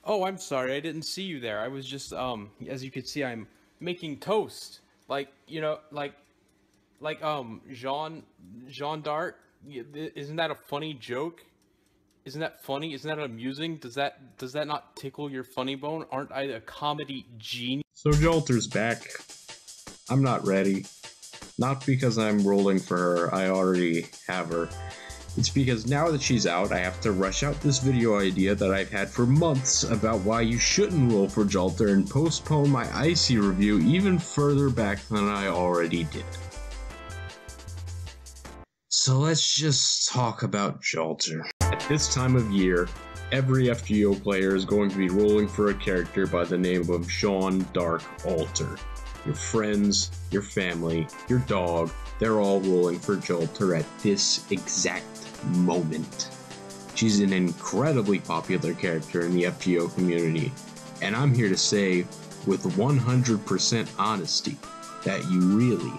Oh, I'm sorry, I didn't see you there. I was just, as you can see, I'm making toast. Jean d'Arc. Isn't that a funny joke? Isn't that funny? Isn't that amusing? Does that not tickle your funny bone? Aren't I a comedy genius? So Jalter's back. I'm not ready. Not because I'm rolling for her, I already have her. It's because now that she's out, I have to rush out this video idea that I've had for months about why you shouldn't roll for Jalter and postpone my Icy review even further back than I already did. So let's just talk about Jalter. At this time of year, every FGO player is going to be rolling for a character by the name of Jeanne d'Arc Alter. Your friends, your family, your dog, they're all rolling for Jalter at this exact moment. She's an incredibly popular character in the FGO community, and I'm here to say with 100% honesty that you really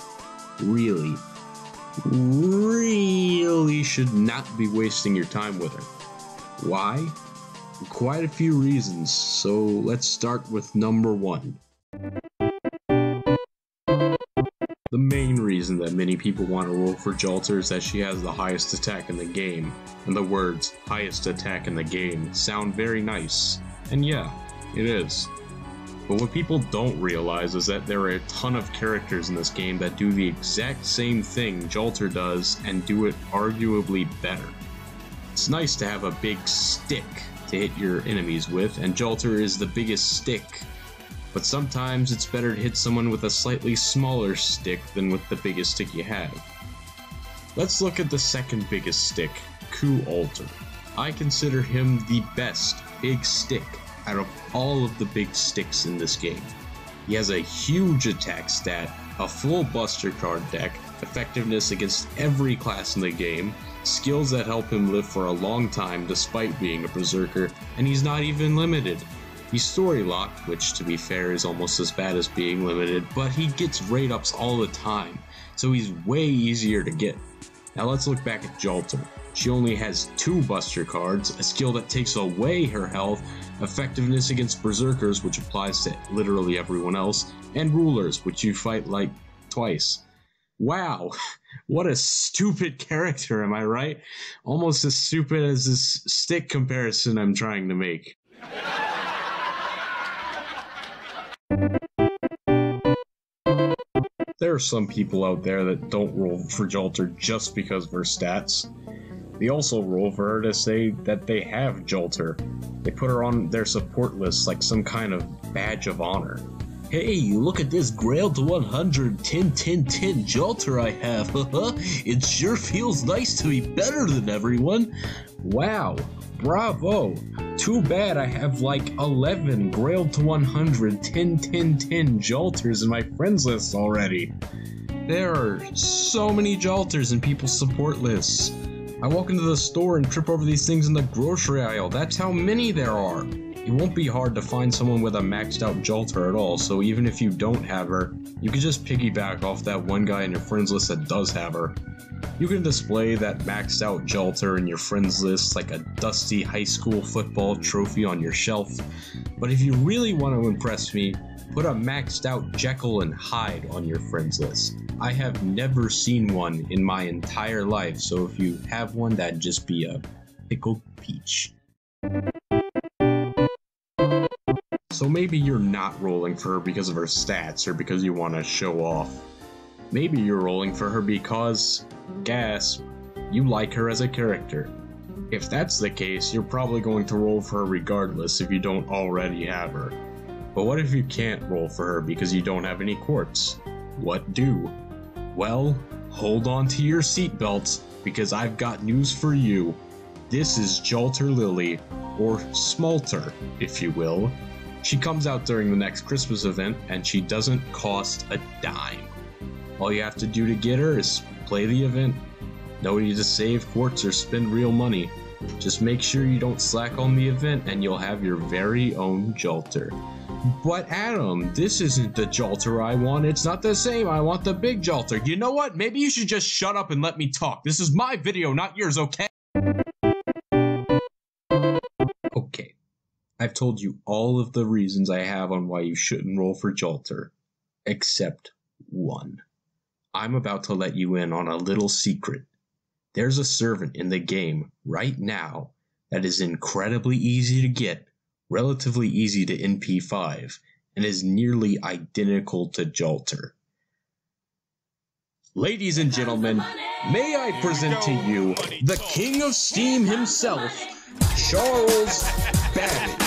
should not be wasting your time with her. Why? Quite a few reasons, so let's start with number one. The main reason that many people want to roll for Jalter is that she has the highest attack in the game, and the words highest attack in the game sound very nice, and yeah, it is. But what people don't realize is that there are a ton of characters in this game that do the exact same thing Jalter does and do it arguably better. It's nice to have a big stick to hit your enemies with, and Jalter is the biggest stick. But sometimes it's better to hit someone with a slightly smaller stick than with the biggest stick you have. Let's look at the second biggest stick, Alter. I consider him the best big stick out of all of the big sticks in this game. He has a huge attack stat, a full buster card deck, effectiveness against every class in the game, skills that help him live for a long time despite being a berserker, and he's not even limited. He's story locked, which to be fair is almost as bad as being limited, but he gets raid ups all the time, so he's way easier to get. Now let's look back at Jalter. She only has 2 buster cards, a skill that takes away her health, effectiveness against berserkers, which applies to literally everyone else, and rulers, which you fight like twice. Wow, what a stupid character, am I right? Almost as stupid as this stick comparison I'm trying to make. There are some people out there that don't roll for Jalter just because of her stats. They also roll for her to say that they have Jalter. They put her on their support list like some kind of badge of honor. Hey, look at this Grail to 100 10 Jalter I have, it sure feels nice to be better than everyone. Wow, bravo. Too bad I have like 11 Grail to 100 10 Jalters in my friends list already. There are so many Jalters in people's support lists. I walk into the store and trip over these things in the grocery aisle. That's how many there are. It won't be hard to find someone with a maxed out Jalter at all, so even if you don't have her, you can just piggyback off that one guy in your friends list that does have her. You can display that maxed out Jalter in your friends list like a dusty high school football trophy on your shelf, but if you really want to impress me, put a maxed out Jekyll and Hyde on your friends list. I have never seen one in my entire life, so if you have one, that'd just be a pickled peach. So maybe you're not rolling for her because of her stats or because you want to show off. Maybe you're rolling for her because, gasp, you like her as a character. If that's the case, you're probably going to roll for her regardless if you don't already have her. But what if you can't roll for her because you don't have any quartz? What do? Well, hold on to your seatbelts because I've got news for you. This is Jalter Lily, or Smolter, if you will. She comes out during the next Christmas event, and she doesn't cost a dime. All you have to do to get her is play the event. No need to save quartz or spend real money. Just make sure you don't slack on the event, and you'll have your very own Jalter. But Adam, this isn't the Jalter I want. It's not the same. I want the big Jalter. You know what? Maybe you should just shut up and let me talk. This is my video, not yours, okay? Okay. I've told you all of the reasons I have on why you shouldn't roll for Jalter, except one. I'm about to let you in on a little secret. There's a servant in the game right now that is incredibly easy to get, relatively easy to NP5, and is nearly identical to Jalter. Ladies and gentlemen, may I present to you the King of Steam himself, Charles Babbage.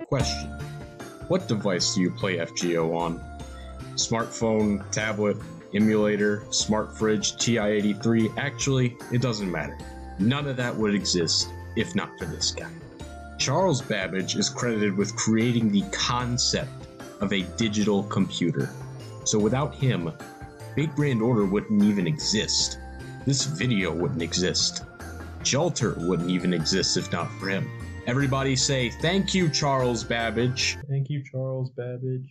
Question: what device do you play FGO on? Smartphone, tablet, emulator, smart fridge, TI-83? Actually, it doesn't matter. None of that would exist if not for this guy. Charles Babbage is credited with creating the concept of a digital computer. So without him, Big Grand Order wouldn't even exist. This video wouldn't exist. Jalter wouldn't even exist if not for him. Everybody say, thank you, Charles Babbage. Thank you, Charles Babbage.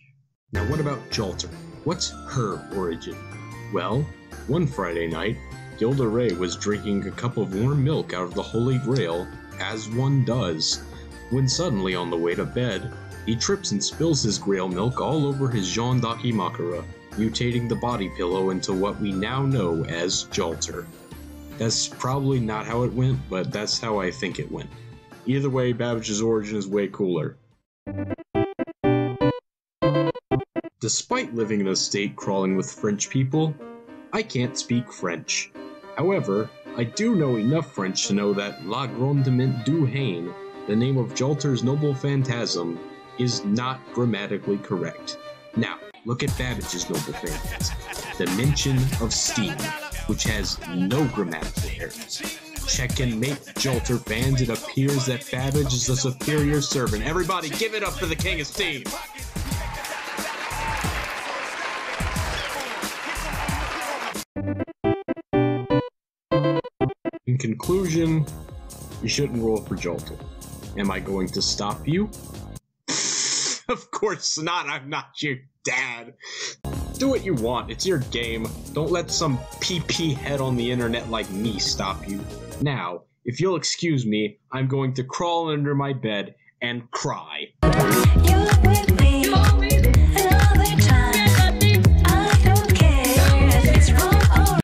Now what about Jalter? What's her origin? Well, one Friday night, Gilda Ray was drinking a cup of warm milk out of the Holy Grail, as one does, when suddenly on the way to bed, he trips and spills his Grail milk all over his Jean Dakimakura, mutating the body pillow into what we now know as Jalter. That's probably not how it went, but that's how I think it went. Either way, Babbage's origin is way cooler. Despite living in a state crawling with French people, I can't speak French. However, I do know enough French to know that La Grandement du Haine, the name of Jalter's noble phantasm, is not grammatically correct. Now, look at Babbage's noble phantasm, the mention of steam, which has no grammatical errors. Check and mate, Jalter fans, it appears that Babbage is the superior servant. Everybody give it up for the King of Steam! In conclusion, you shouldn't roll for Jalter. Am I going to stop you? Of course not, I'm not your dad. Do what you want, it's your game. Don't let some PP head on the internet like me stop you. Now, if you'll excuse me, I'm going to crawl under my bed and cry.